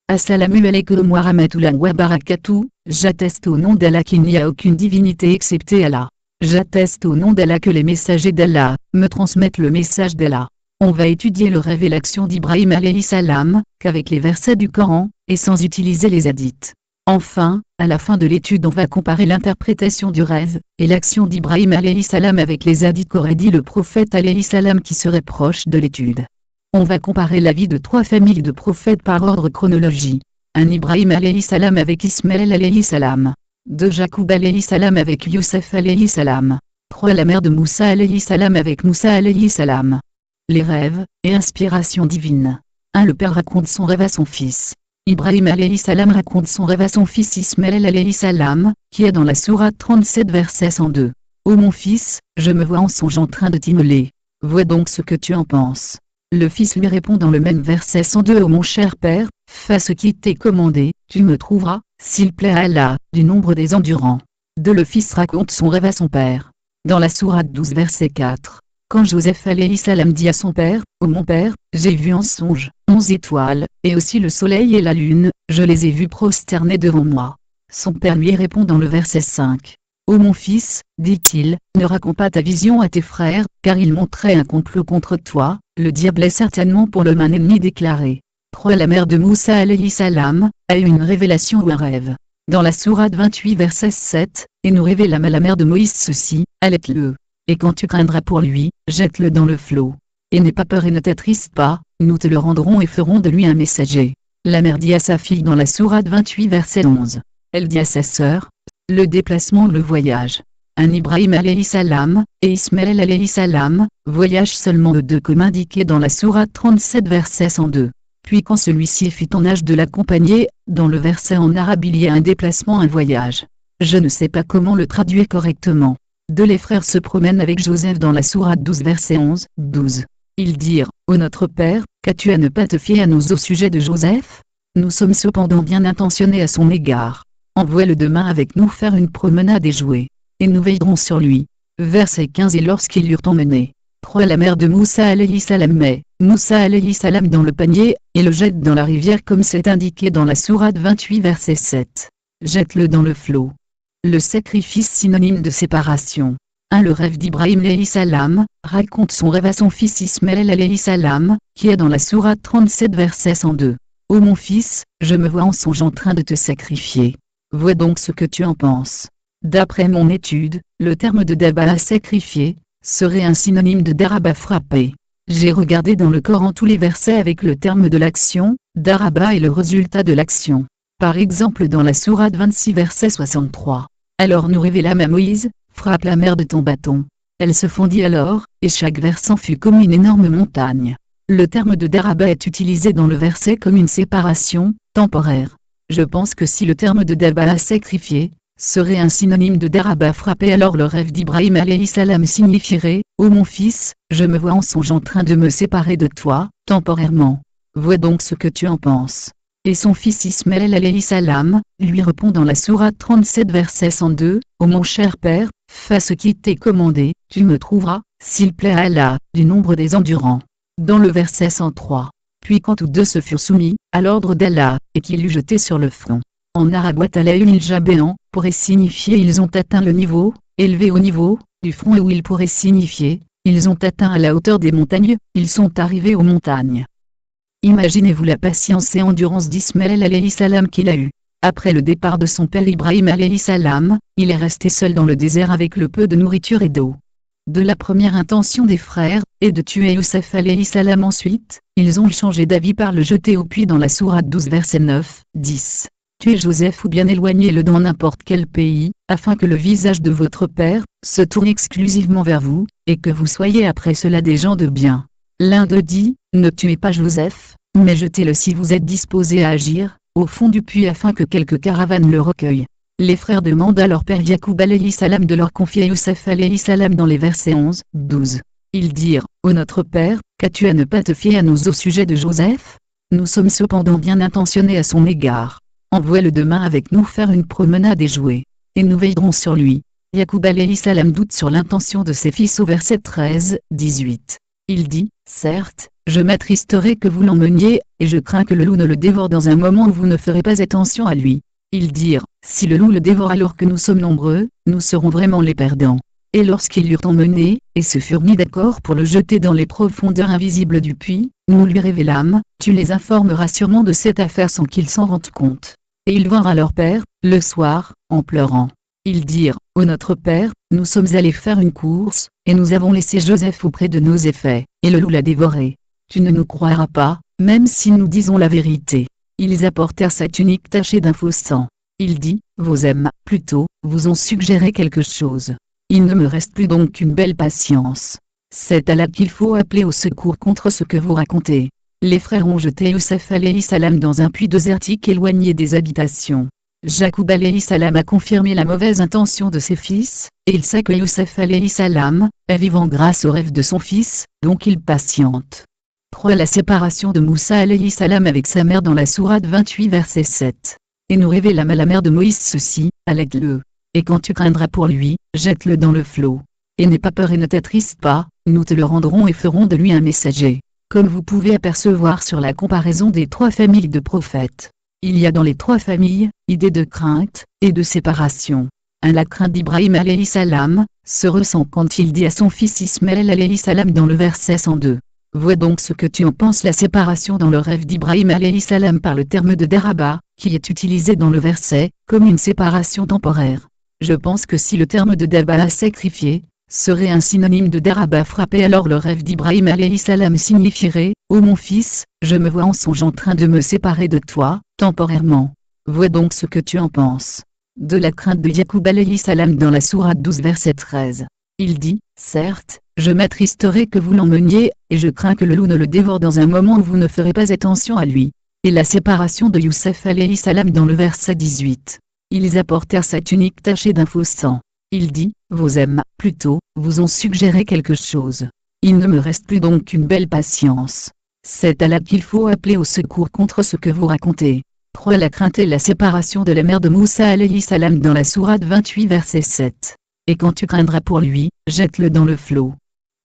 Assalamu alaikum wa rahmatullahi wa barakatuh, j'atteste au nom d'Allah qu'il n'y a aucune divinité excepté Allah. J'atteste au nom d'Allah que les messagers d'Allah me transmettent le message d'Allah. On va étudier le rêve et l'action d'Ibrahim alayhi salam, qu'avec les versets du Coran, et sans utiliser les hadiths. Enfin, à la fin de l'étude on va comparer l'interprétation du rêve, et l'action d'Ibrahim alayhi salam avec les hadiths qu'aurait dit le prophète alayhi salam qui serait proche de l'étude. On va comparer la vie de 3 familles de prophètes par ordre chronologie. 1 Ibrahim alayhi salam avec Ismaël alayhi salam. 2 Jacoub alayhi salam avec Youssef alayhi salam. 3 la mère de Moussa alayhi salam avec Moussa alayhi salam. Les rêves, et inspiration divine. 1 Le père raconte son rêve à son fils. Ibrahim alayhi salam raconte son rêve à son fils Ismaël alayhi salam, qui est dans la sourate 37 verset 102. Ô mon fils, je me vois en songe en train de t'immoler. Vois donc ce que tu en penses. Le fils lui répond dans le même verset 102 Ô mon cher père, fais ce qui t'est commandé, tu me trouveras, s'il plaît à Allah, du nombre des endurants. 2 Le fils raconte son rêve à son père. Dans la sourate 12 verset 4. Quand Joseph alayhi salam dit à son père, Ô mon père, j'ai vu en songe 11 étoiles, et aussi le soleil et la lune, je les ai vus prosternés devant moi. Son père lui répond dans le verset 5. Ô mon fils, dit-il, ne raconte pas ta vision à tes frères, car ils montraient un complot contre toi, le diable est certainement pour l'homme un ennemi déclaré. 3 La mère de Moussa alayhi salam, a eu une révélation ou un rêve. Dans la sourate 28 verset 7, et nous révélâmes à la mère de Moïse ceci, allaite-le. Et quand tu craindras pour lui, jette-le dans le flot. Et n'aie pas peur et ne t'attriste pas, nous te le rendrons et ferons de lui un messager. La mère dit à sa fille dans la sourate 28 verset 11. Elle dit à sa sœur, le déplacement le voyage. 1 Ibrahim alayhi salam, et Ismaël alayhi salam, voyagent seulement eux deux comme indiqué dans la sourate 37 verset 102. Puis quand celui-ci fit en âge de l'accompagner, dans le verset en arabe il y a un déplacement un voyage. Je ne sais pas comment le traduire correctement. 2 Les frères se promènent avec Joseph dans la sourate 12 verset 11, 12. Ils dirent, ô notre père, qu'as-tu à ne pas te fier à nous au sujet de Joseph? Nous sommes cependant bien intentionnés à son égard. Envoie-le demain avec nous faire une promenade et jouer. Et nous veillerons sur lui. Verset 15 Et lorsqu'ils l'eurent emmené, 3 La mère de Moussa alayhi salam met Moussa alayhi salam dans le panier, et le jette dans la rivière comme c'est indiqué dans la sourate 28 verset 7. Jette-le dans le flot. Le sacrifice synonyme de séparation. 1 Le rêve d'Ibrahim alayhi salam, raconte son rêve à son fils Ismaël alayhi salam, qui est dans la sourate 37 verset 102. Ô mon fils, je me vois en songe en train de te sacrifier. Vois donc ce que tu en penses. D'après mon étude, le terme de daba à sacrifier, serait un synonyme de daraba frapper. J'ai regardé dans le Coran tous les versets avec le terme de l'action, daraba est le résultat de l'action. Par exemple dans la sourate 26 verset 63. Alors nous révélâmes à Moïse, frappe la mer de ton bâton. Elle se fondit alors, et chaque versant fut comme une énorme montagne. Le terme de daraba est utilisé dans le verset comme une séparation, temporaire. Je pense que si le terme de daba à sacrifier, serait un synonyme de daraba frapper alors le rêve d'Ibrahim alayhi salam signifierait, ô mon fils, je me vois en songe en train de me séparer de toi, temporairement. Vois donc ce que tu en penses. Et son fils Ismaël alayhi salam, lui répond dans la sourate 37 verset 102, ô mon cher père, fais ce qui t'est commandé, tu me trouveras, s'il plaît à Allah, du nombre des endurants. Dans le verset 103. Puis quand tous deux se furent soumis, à l'ordre d'Allah, et qu'il l'eut jeté sur le front. En arabe watalaïl jabéan, pourrait signifier ils ont atteint le niveau, élevé au niveau, du front où il pourrait signifier, ils ont atteint à la hauteur des montagnes, ils sont arrivés aux montagnes. Imaginez-vous la patience et endurance d'Ismaël alayhi salam qu'il a eue. Après le départ de son père Ibrahim alayhi salam, il est resté seul dans le désert avec le peu de nourriture et d'eau. De la première intention des frères, et de tuer Youssef alayhi salam ensuite, ils ont changé d'avis par le jeter au puits dans la sourate 12 verset 9, 10. Tuez Joseph ou bien éloignez-le dans n'importe quel pays, afin que le visage de votre père, se tourne exclusivement vers vous, et que vous soyez après cela des gens de bien. L'un d'eux dit, ne tuez pas Joseph, mais jetez-le si vous êtes disposé à agir, au fond du puits afin que quelques caravanes le recueillent. Les frères demandent à leur père Yacoub alayhi salam de leur confier Youssef alayhi salam dans les versets 11, 12. Ils dirent, ô notre père, qu'as-tu à ne pas te fier à nous au sujet de Joseph? Nous sommes cependant bien intentionnés à son égard. Envoie-le demain avec nous faire une promenade et jouer. Et nous veillerons sur lui. Yacoub alayhi salam doute sur l'intention de ses fils au verset 13, 18. Il dit, certes, je m'attristerai que vous l'emmeniez, et je crains que le loup ne le dévore dans un moment où vous ne ferez pas attention à lui. Ils dirent, si le loup le dévore alors que nous sommes nombreux, nous serons vraiment les perdants. Et lorsqu'ils l'eurent emmené, et se furent mis d'accord pour le jeter dans les profondeurs invisibles du puits, nous lui révélâmes, tu les informeras sûrement de cette affaire sans qu'ils s'en rendent compte. Et ils vinrent à leur père, le soir, en pleurant. Ils dirent, ô notre père, nous sommes allés faire une course, et nous avons laissé Joseph auprès de nos effets, et le loup l'a dévoré. Tu ne nous croiras pas, même si nous disons la vérité. Ils apportèrent sa tunique tachée d'un faux sang. Il dit, vos âmes, plutôt, vous ont suggéré quelque chose. Il ne me reste plus donc qu'une belle patience. C'est Allah qu'il faut appeler au secours contre ce que vous racontez. Les frères ont jeté Youssef alayhi salam dans un puits désertique éloigné des habitations. Jacoub alayhi salam a confirmé la mauvaise intention de ses fils, et il sait que Youssef alayhi salam est vivant grâce au rêve de son fils, donc il patiente. 3. La séparation de Moussa alayhi salam avec sa mère dans la sourate 28 verset 7. Et nous révélâmes à la mère de Moïse ceci, allègue-le. Et quand tu craindras pour lui, jette-le dans le flot. Et n'aie pas peur et ne t'attriste pas, nous te le rendrons et ferons de lui un messager. Comme vous pouvez apercevoir sur la comparaison des 3 familles de prophètes, il y a dans les 3 familles, idée de crainte, et de séparation. La crainte d'Ibrahim alayhi salam, se ressent quand il dit à son fils Ismaël alayhi salam dans le verset 102. Vois donc ce que tu en penses. La séparation dans le rêve d'Ibrahim alayhi salam par le terme de daraba, qui est utilisé dans le verset, comme une séparation temporaire. Je pense que si le terme de daba sacrifié serait un synonyme de daraba frappé, alors le rêve d'Ibrahim alayhi salam signifierait, ô mon fils, je me vois en songe en train de me séparer de toi, temporairement. Vois donc ce que tu en penses. De la crainte de Yacoub alayhi salam dans la sourate 12 verset 13. Il dit, certes, je m'attristerai que vous l'emmeniez, et je crains que le loup ne le dévore dans un moment où vous ne ferez pas attention à lui. Et la séparation de Youssef alayhi salam dans le verset 18. Ils apportèrent sa tunique tachée d'un faux sang. Il dit, vos âmes, plutôt, vous ont suggéré quelque chose. Il ne me reste plus donc qu'une belle patience. C'est Allah qu'il faut appeler au secours contre ce que vous racontez. 3. La crainte et la séparation de la mère de Moussa alayhi salam dans la sourate 28 verset 7. Et quand tu craindras pour lui, jette-le dans le flot.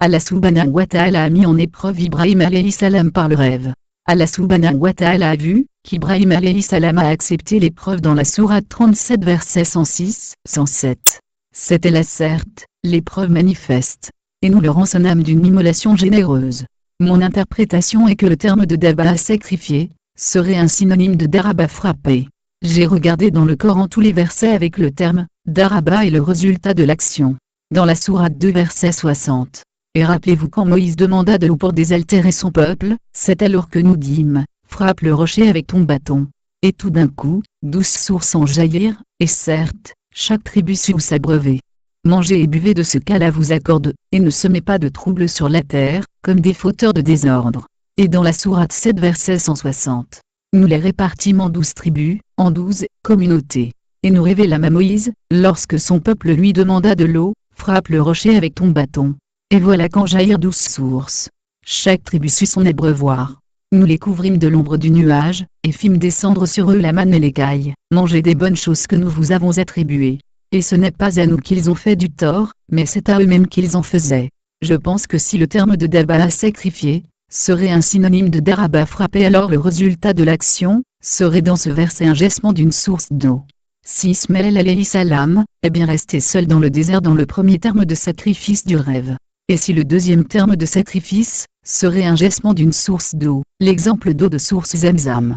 Allah subhanahu wa ta'ala a mis en épreuve Ibrahim alayhi salam par le rêve. Allah subhanahu wa ta'ala a vu qu'Ibrahim alayhi salam a accepté l'épreuve dans la sourate 37 verset 106, 107. C'était là certes, l'épreuve manifeste. Et nous le rançonnâmes d'une immolation généreuse. Mon interprétation est que le terme de daba sacrifié serait un synonyme de daraba frappé. J'ai regardé dans le Coran tous les versets avec le terme daraba et le résultat de l'action. Dans la sourate 2 verset 60. Et rappelez-vous quand Moïse demanda de l'eau pour désaltérer son peuple, c'est alors que nous dîmes, frappe le rocher avec ton bâton. Et tout d'un coup, 12 sources en jaillir, et certes, chaque tribu sut s'abreuver. Mangez et buvez de ce qu'Allah vous accorde, et ne semez pas de trouble sur la terre, comme des fauteurs de désordre. Et dans la sourate 7 verset 160. Nous les répartîmes en 12 tribus, en 12 communautés. Et nous révélâmes à Moïse, lorsque son peuple lui demanda de l'eau, frappe le rocher avec ton bâton. Et voilà qu'en jaillirent 12 sources. Chaque tribu sut son abreuvoir. Nous les couvrîmes de l'ombre du nuage, et fîmes descendre sur eux la manne et l'écaille. Mangez des bonnes choses que nous vous avons attribuées. Et ce n'est pas à nous qu'ils ont fait du tort, mais c'est à eux-mêmes qu'ils en faisaient. Je pense que si le terme de daba sacrifié serait un synonyme de daraba frappé, alors le résultat de l'action serait dans ce verset un jaillissement d'une source d'eau. Si Ismaël alayhi salam est bien resté seul dans le désert dans le premier terme de sacrifice du rêve, et si le deuxième terme de sacrifice serait un jaillissement d'une source d'eau, l'exemple d'eau de source Zamzam.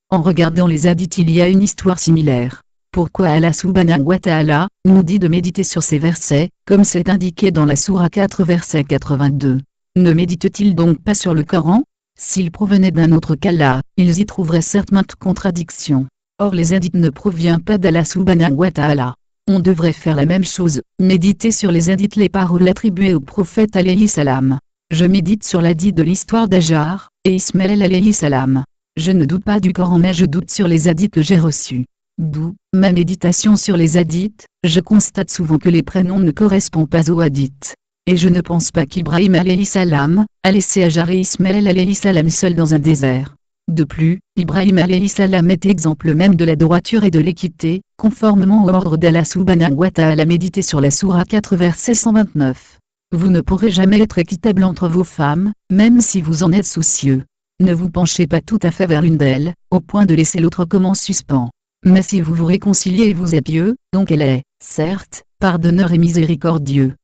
En regardant les hadiths, il y a une histoire similaire. Pourquoi Allah subhanahu wa ta'ala nous dit de méditer sur ces versets, comme c'est indiqué dans la sourate 4 verset 82. Ne médite-t-il donc pas sur le Coran? S'ils provenaient d'un autre qu'Allah, ils y trouveraient certes maintes contradictions. Or les hadiths ne proviennent pas d'Allah subhanahu wa ta'ala. On devrait faire la même chose, méditer sur les hadiths, les paroles attribuées au prophète alayhi salam. Je médite sur l'hadith de l'histoire d'Ajar et Ismaël alayhi salam. Je ne doute pas du Coran, mais je doute sur les hadiths que j'ai reçus. D'où ma méditation sur les hadiths. Je constate souvent que les prénoms ne correspondent pas aux hadiths. Et je ne pense pas qu'Ibrahim alayhi salam a laissé Ajar et Ismaël alayhi salam seuls dans un désert. De plus, Ibrahim alayhi salam est exemple même de la droiture et de l'équité, conformément au ordre d'Allah subhanahu wa ta'ala médité sur la sourate 4 verset 129. Vous ne pourrez jamais être équitable entre vos femmes, même si vous en êtes soucieux. Ne vous penchez pas tout à fait vers l'une d'elles, au point de laisser l'autre comme en suspens. Mais si vous vous réconciliez et vous êtes pieux, donc elle est, certes, pardonneur et miséricordieux.